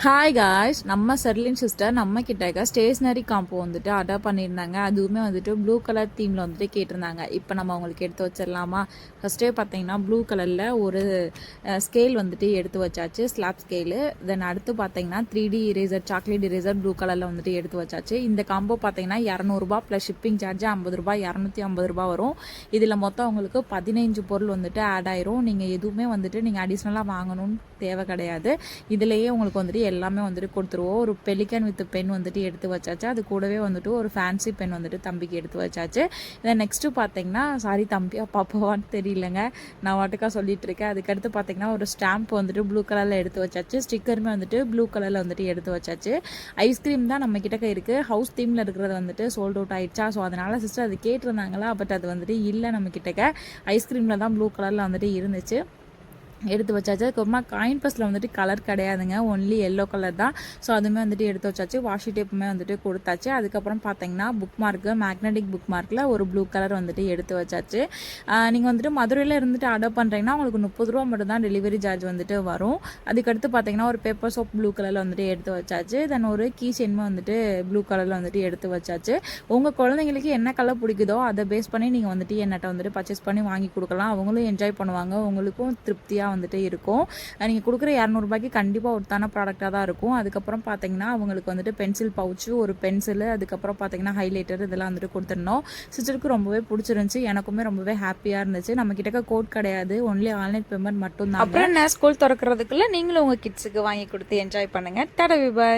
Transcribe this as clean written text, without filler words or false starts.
Hi guys, நம்ம Sherlin sister நம்ம கிட்டக்க ஸ்டேஷ்னரி காம்போ வந்துட்டு ஆர்டர் பண்ணியிருந்தாங்க. அதுவுமே வந்துட்டு ப்ளூ கலர் தீமில் வந்துட்டு கேட்டிருந்தாங்க. இப்போ நம்ம அவங்களுக்கு எடுத்து வச்சிடலாமா? ஃபஸ்ட்டே பார்த்தீங்கன்னா ப்ளூ கலரில் ஒரு ஸ்கேல் வந்துட்டு எடுத்து வச்சாச்சு, ஸ்லாப் ஸ்கேலு. தென் அடுத்து பார்த்தீங்கன்னா 3D eraser, chocolate eraser blue கலரில் வந்துட்டு எடுத்து வச்சாச்சு. இந்த காம்போ பார்த்தீங்கன்னா 200 ப்ளஸ் ஷிப்பிங் சார்ஜ் 50 ரூபாய், 250 ரூபா வரும். இதில் மொத்தம் உங்களுக்கு 15 பொருள் வந்துட்டு ஆட் ஆயிரும். நீங்கள் எதுவுமே வந்துட்டு நீங்கள் அடிஷ்னலாக வாங்கணும்னு தேவை கிடையாது. இதுலேயே உங்களுக்கு வந்துட்டு எல்லாமே வந்துட்டு கொடுத்துருவோம். ஒரு பெலிக்கன் வித் பென் வந்துட்டு எடுத்து வச்சாச்சு. அது கூடவே வந்துட்டு ஒரு ஃபேன்சி பென் வந்துட்டு தம்பிக்கு எடுத்து வச்சாச்சு. இதை நெக்ஸ்ட்டு பார்த்தீங்கன்னா, சாரி தம்பியா பாப்பாவான்னு தெரியலங்க, நான் வாட்டுக்கா சொல்லிட்டு இருக்கேன். அதுக்கடுத்து பார்த்தீங்கன்னா ஒரு ஸ்டாம்ப் வந்துட்டு ப்ளூ கலரில் எடுத்து வச்சாச்சு. ஸ்டிக்கருமே வந்துட்டு ப்ளூ கலரில் வந்துட்டு எடுத்து வச்சாச்சு. ஐஸ்கிரீம் தான் நம்ம கிட்டக்க இருக்குது. ஹவுஸ் தீமில் இருக்கிறது வந்துட்டு சோல்ட் அவுட் ஆயிடுச்சா, ஸோ அதனால் சிஸ்டர் அது கேட்டிருந்தாங்களா, பட் அது வந்துட்டு இல்லை நம்ம கிட்டக்க. ஐஸ்கிரீமில் தான் ப்ளூ கலரில் வந்துட்டு இருந்துச்சு, எடுத்து வச்சாச்சு. அதுக்கப்புறமா காயின் பஸ்ஸில் வந்துட்டு கலர் கிடையாதுங்க, ஒன்லி எல்லோ கலர் தான். ஸோ அதுவுமே வந்துட்டு எடுத்து வச்சாச்சு. வாஷி டேப்புமே வந்துட்டு கொடுத்தாச்சு. அதுக்கப்புறம் பார்த்தீங்கன்னா புக் மார்க்கு, மேக்னெட்டிக் புக் மார்க்கில் ஒரு ப்ளூ கலர் வந்துட்டு எடுத்து வச்சாச்சு. நீங்கள் வந்துட்டு மதுரையில் இருந்துட்டு ஆர்டர் பண்ணுறீங்கன்னா உங்களுக்கு 30 ரூபா மட்டும் தான் டெலிவரி சார்ஜ் வந்துட்டு வரும். அதுக்கடுத்து பார்த்தீங்கன்னா ஒரு பேப்பர் சோப் ப்ளூ கலரில் வந்துட்டு எடுத்து வச்சாச்சு. தென் ஒரு கீ செயின்மே வந்துட்டு ப்ளூ கலரில் வந்துட்டு எடுத்து வச்சாச்சு. உங்கள் குழந்தைங்களுக்கு என்ன கலர் பிடிக்குதோ அதை பேஸ் பண்ணி நீங்கள் வந்துட்டு என்னட்ட வந்துட்டு பர்ச்சேஸ் பண்ணி வாங்கி கொடுக்கலாம். அவங்களும் என்ஜாய் பண்ணுவாங்க, உங்களுக்கும் திருப்தியாக வந்துட்டு இருக்கும். நீங்கள் கொடுக்குற 200 ரூபாய்க்கு கண்டிப்பாக ஒருத்தான ப்ராடக்டாக தான் இருக்கும். அதுக்கப்புறம் பார்த்தீங்கன்னா அவங்களுக்கு வந்துட்டு பென்சில் பவுச்சு, ஒரு பென்சிலு, அதுக்கப்புறம் பார்த்தீங்கன்னா ஹைலைட்டர், இதெல்லாம் வந்துட்டு கொடுத்துருந்தோம். சிஸ்டருக்கு ரொம்பவே பிடிச்சிருந்துச்சு, எனக்குமே ரொம்பவே ஹாப்பியாக இருந்துச்சு. நம்ம கிட்டக்க கோட் கிடையாது, ஒன்லி ஆன்லைன் பேமெண்ட் மட்டும் தான். அப்புறம் நான் ஸ்கூல் திறக்கிறதுக்குள்ள நீங்களும் உங்கள் கிட்ஸுக்கு வாங்கி கொடுத்து என்ஜாய் பண்ணுங்கள். டாடா, பை.